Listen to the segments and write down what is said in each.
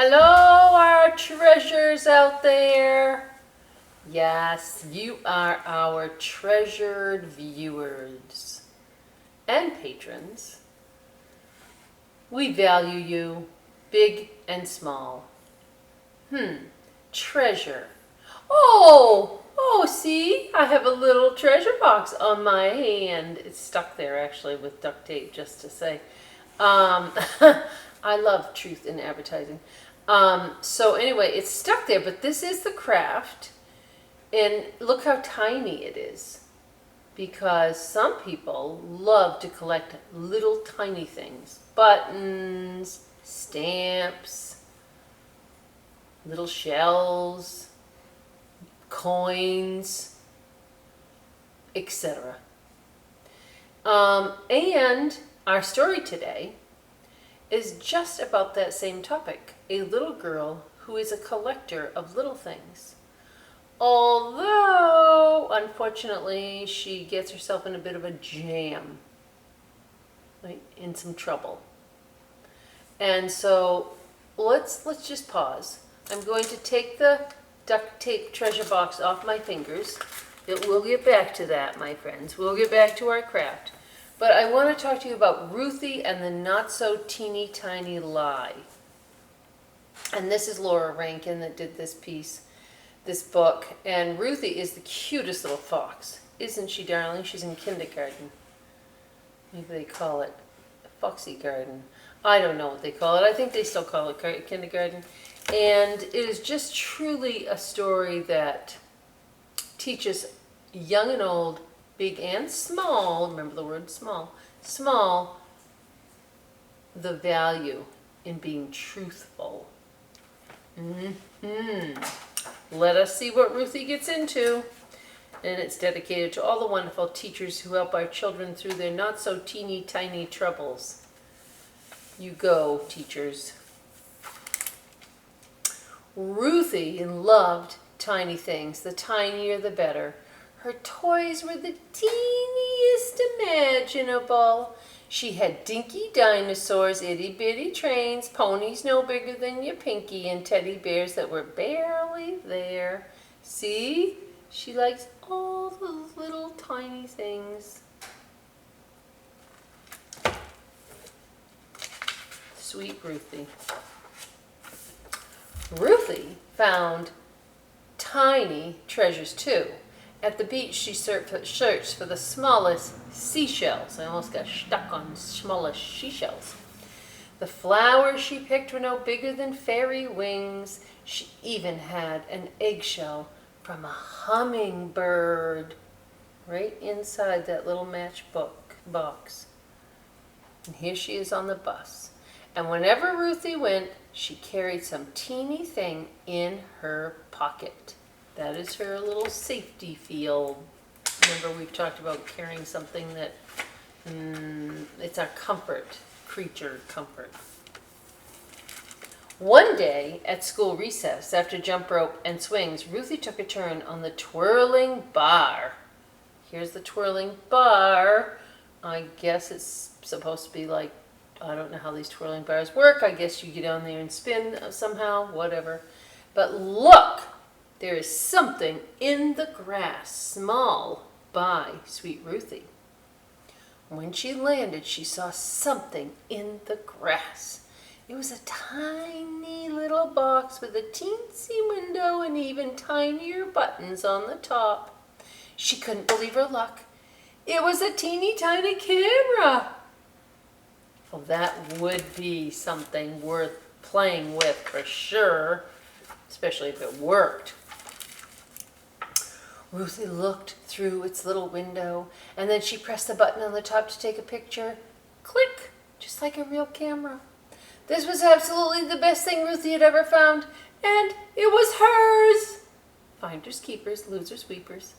Hello, our treasures out there. Yes, you are our treasured viewers and patrons. We value you, big and small. Treasure. Oh, see, I have a little treasure box on my hand. It's stuck there actually with duct tape just to say. I love truth in advertising. So anyway, it's stuck there, but this is the craft. And look how tiny it is. Because some people love to collect little tiny things. Buttons, stamps, little shells, coins, etc. And our story today is just about that same topic. A little girl who is a collector of little things. Although, unfortunately, she gets herself in a bit of a jam, right? In some trouble. And so let's just pause. I'm going to take the duct tape treasure box off my fingers. We'll get back to that, my friends. We'll get back to our craft. But I want to talk to you about Ruthie and the Not So Teeny Tiny Lie. And this is Laura Rankin that did this piece, this book. And Ruthie is the cutest little fox. Isn't she, darling? She's in kindergarten. Maybe they call it Foxy Garden. I don't know what they call it. I think they still call it kindergarten. And it is just truly a story that teaches young and old, big and small, remember the word small, the value in being truthful. Let us see what Ruthie gets into. And it's dedicated to all the wonderful teachers who help our children through their not so teeny tiny troubles. You go, teachers. Ruthie loved tiny things. The tinier the better. Her toys were the teeniest imaginable. She had dinky dinosaurs, itty-bitty trains, ponies no bigger than your pinky, and teddy bears that were barely there. See? She likes all those little tiny things. Sweet Ruthie. Ruthie found tiny treasures too. At the beach, she searched for the smallest seashells. I almost got stuck on smallest seashells. The flowers she picked were no bigger than fairy wings. She even had an eggshell from a hummingbird right inside that little matchbook box. And here she is on the bus. And whenever Ruthie went, she carried some teeny thing in her pocket. That is her little safety field. Remember, we've talked about carrying something that, it's our comfort, creature comfort. One day at school recess, after jump rope and swings, Ruthie took a turn on the twirling bar. Here's the twirling bar. I guess it's supposed to be like, I don't know how these twirling bars work. I guess you get on there and spin somehow, whatever. But look! There is something in the grass, small by sweet Ruthie. When she landed, she saw something in the grass. It was a tiny little box with a teensy window and even tinier buttons on the top. She couldn't believe her luck. It was a teeny tiny camera. Well, that would be something worth playing with for sure, especially if it worked. Ruthie looked through its little window, and then she pressed the button on the top to take a picture. Click, just like a real camera. This was absolutely the best thing Ruthie had ever found, and it was hers. Finders keepers, losers weepers.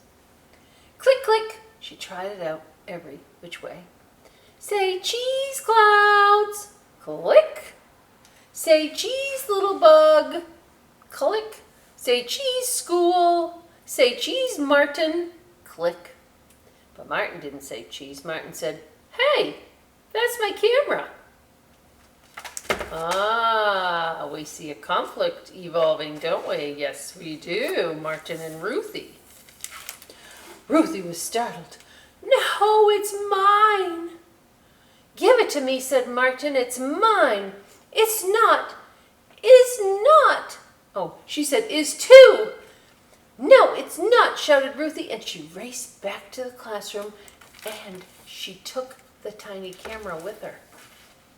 Click, click. She tried it out every which way. Say cheese, clouds. Click. Say cheese, little bug. Click. Say cheese, school. Say cheese, Martin. Click. But Martin didn't say cheese. Martin said, hey, that's my camera. Ah, we see a conflict evolving, don't we? Yes, we do. Martin and Ruthie. Ruthie was startled. No, it's mine. Give it to me, said Martin. It's mine. It's not. Is not. Oh, she said, is too. No, it's not, shouted Ruthie, and she raced back to the classroom, and she took the tiny camera with her.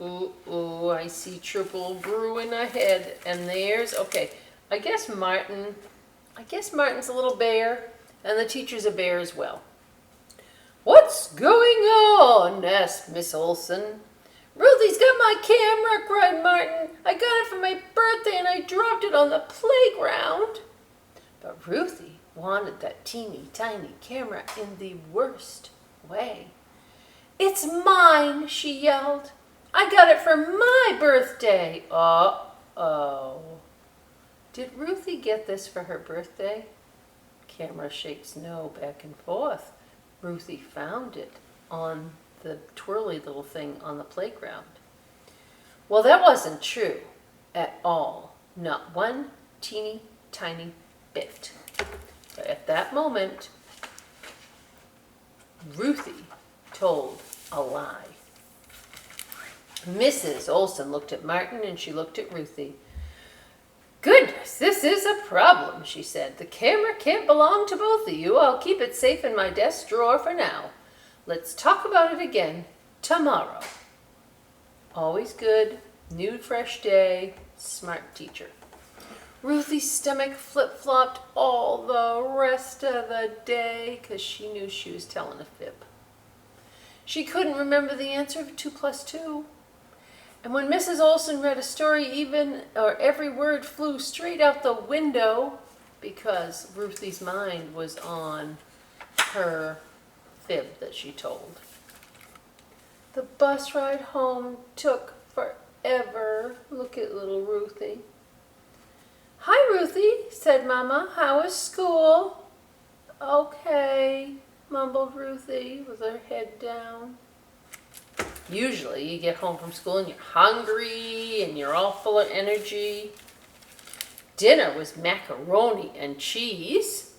Ooh, I see trouble brewing ahead, and okay, I guess Martin's a little bear, and the teacher's a bear as well. What's going on? Asked Miss Olson. Ruthie's got my camera, cried Martin. I got it for my birthday and I dropped it on the playground. But Ruthie wanted that teeny tiny camera in the worst way. It's mine, she yelled. I got it for my birthday. Uh-oh. Did Ruthie get this for her birthday? Camera shakes no back and forth. Ruthie found it on the twirly little thing on the playground. Well, that wasn't true at all. Not one teeny tiny bit. But at that moment, Ruthie told a lie. Mrs. Olson looked at Martin and she looked at Ruthie. Goodness, this is a problem, she said. The camera can't belong to both of you. I'll keep it safe in my desk drawer for now. Let's talk about it again tomorrow. Always good, new fresh day, smart teacher. Ruthie's stomach flip-flopped all the rest of the day because she knew she was telling a fib. She couldn't remember the answer of 2 + 2. And when Mrs. Olson read a story, every word flew straight out the window because Ruthie's mind was on her fib that she told. The bus ride home took forever. Look at little Ruthie. Hi, Ruthie, said Mama. How was school? Okay, mumbled Ruthie with her head down. Usually you get home from school and you're hungry and you're all full of energy. Dinner was macaroni and cheese.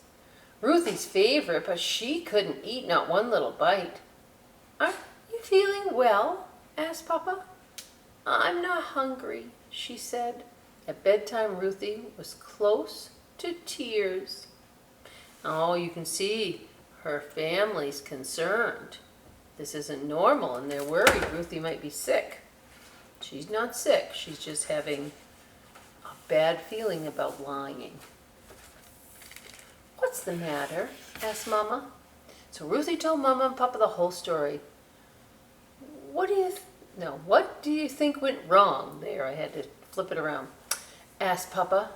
Ruthie's favorite, but she couldn't eat not one little bite. Aren't you feeling well? Asked Papa. I'm not hungry, she said. At bedtime, Ruthie was close to tears. Oh, you can see her family's concerned. This isn't normal, and they're worried Ruthie might be sick. She's not sick. She's just having a bad feeling about lying. What's the matter? Asked Mama. So Ruthie told Mama and Papa the whole story. What do you think went wrong there? I had to flip it around. Asked Papa.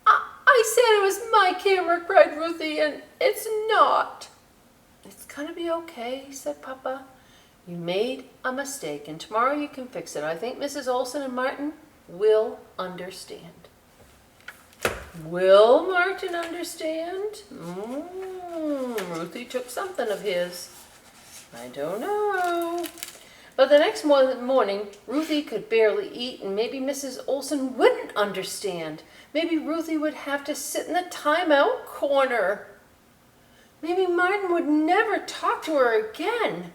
I said it was my camera, cried Ruthie, and it's not. It's gonna be okay, said Papa. You made a mistake, and tomorrow you can fix it. I think Mrs. Olson and Martin will understand. Will Martin understand? Ruthie took something of his. I don't know. But the next morning, Ruthie could barely eat, and maybe Mrs. Olson wouldn't understand. Maybe Ruthie would have to sit in the timeout corner. Maybe Martin would never talk to her again.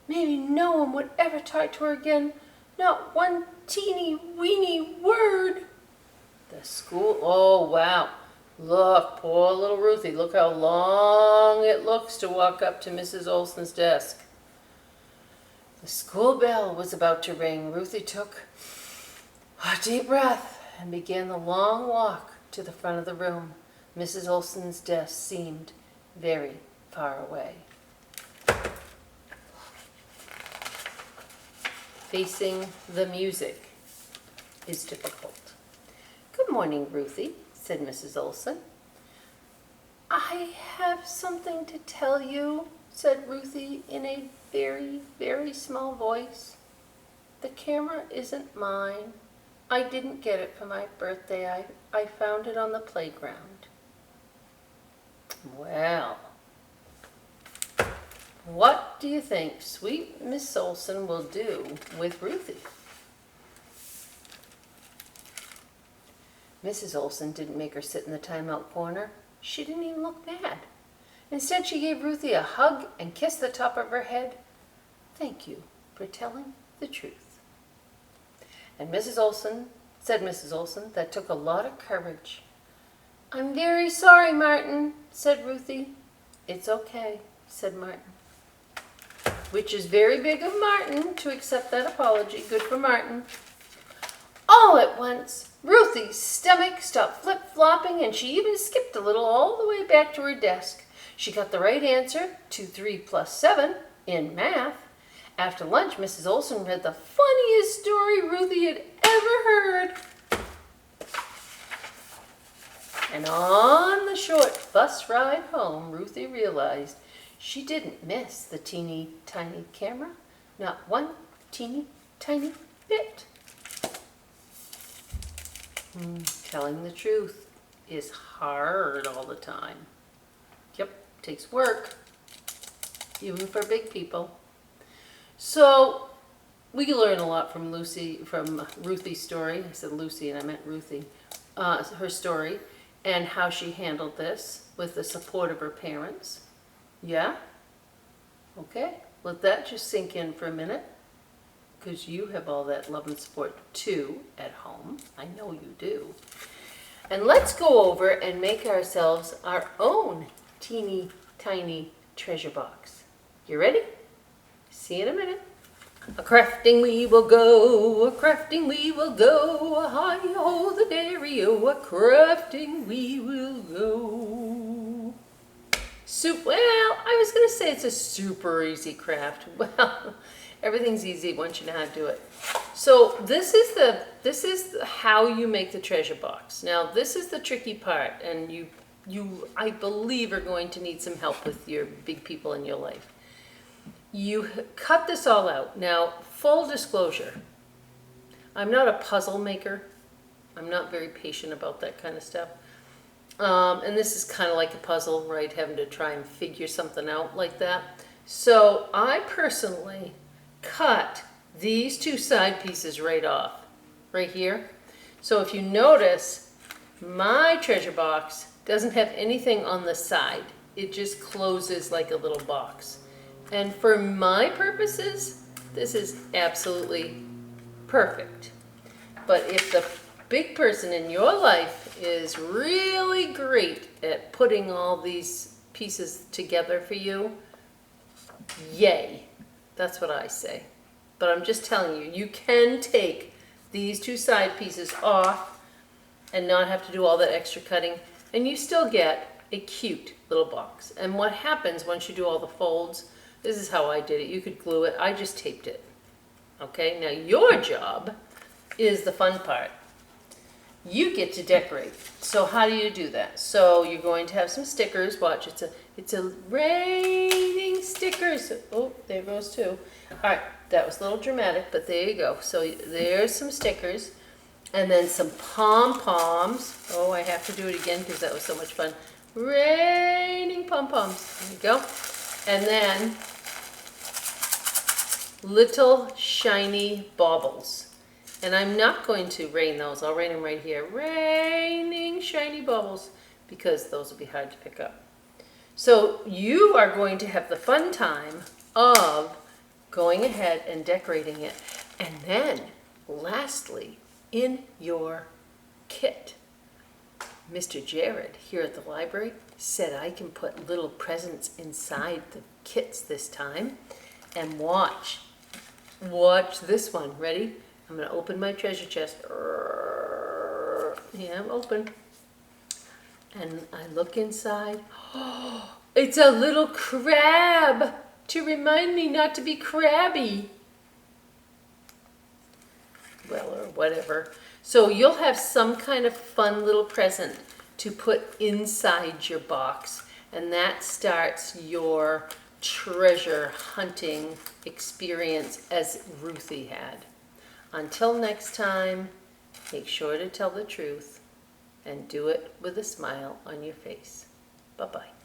Maybe no one would ever talk to her again. Not one teeny weeny word. The school, oh wow. Look, poor little Ruthie. Look how long it looks to walk up to Mrs. Olson's desk. The school bell was about to ring. Ruthie took a deep breath and began the long walk to the front of the room. Mrs. Olson's desk seemed very far away. Facing the music is difficult. Good morning, Ruthie, said Mrs. Olson. I have something to tell you, said Ruthie in a very, very small voice. The camera isn't mine. I didn't get it for my birthday. I found it on the playground. Well, what do you think sweet Miss Olson will do with Ruthie? Mrs. Olson didn't make her sit in the timeout corner. She didn't even look mad. Instead, she gave Ruthie a hug and kissed the top of her head. "Thank you for telling the truth." And Mrs. Olson, that took a lot of courage. "I'm very sorry, Martin," said Ruthie. "It's okay," said Martin. Which is very big of Martin to accept that apology. Good for Martin. All at once, Ruthie's stomach stopped flip-flopping, and she even skipped a little all the way back to her desk. She got the right answer, 2, 3 plus 7, in math. After lunch, Mrs. Olson read the funniest story Ruthie had ever heard. And on the short bus ride home, Ruthie realized she didn't miss the teeny tiny camera, not one teeny tiny bit. Telling the truth is hard all the time. Yep, takes work, even for big people. So we learn a lot from Ruthie's story. I said Lucy and I meant Ruthie. Her story and how she handled this with the support of her parents. Yeah? Okay, let that just sink in for a minute, because you have all that love and support too at home. I know you do. And let's go over and make ourselves our own teeny tiny treasure box. You ready? See you in a minute. A-crafting we will go, a-crafting we will go, hi-ho the dairy-o, a-crafting we will go. Well, I was going to say it's a super easy craft. Well, everything's easy once you know how to do it. So this is how you make the treasure box. Now this is the tricky part, and you I believe are going to need some help with your big people in your life. You cut this all out. Now, full disclosure, I'm not a puzzle maker. I'm not very patient about that kind of stuff. And this is kind of like a puzzle, right? Having to try and figure something out like that. So I personally cut these 2 side pieces right off, right here. So if you notice, my treasure box doesn't have anything on the side. It just closes like a little box. And for my purposes, this is absolutely perfect. But if the big person in your life is really great at putting all these pieces together for you, yay. That's what I say. But I'm just telling you, you can take these 2 side pieces off and not have to do all that extra cutting, and you still get a cute little box. And what happens once you do all the folds, this is how I did it. You could glue it. I just taped it. Okay, now your job is the fun part. You get to decorate. So how do you do that? So you're going to have some stickers. Watch, it's a raining stickers. Oh, there goes 2. All right, that was a little dramatic, but there you go. So there's some stickers, and then some pom-poms. Oh, I have to do it again because that was so much fun. Raining pom-poms. There you go. And then little shiny baubles. And I'm not going to rain those. I'll rain them right here. Raining shiny bubbles, because those will be hard to pick up. So you are going to have the fun time of going ahead and decorating it. And then, lastly, in your kit, Mr. Jared here at the library said I can put little presents inside the kits this time. And watch this one. Ready? I'm going to open my treasure chest. Yeah, I'm open. And I look inside. Oh, it's a little crab to remind me not to be crabby. Well, or whatever. So you'll have some kind of fun little present to put inside your box. And that starts your treasure hunting experience as Ruthie had. Until next time, make sure to tell the truth and do it with a smile on your face. Bye-bye.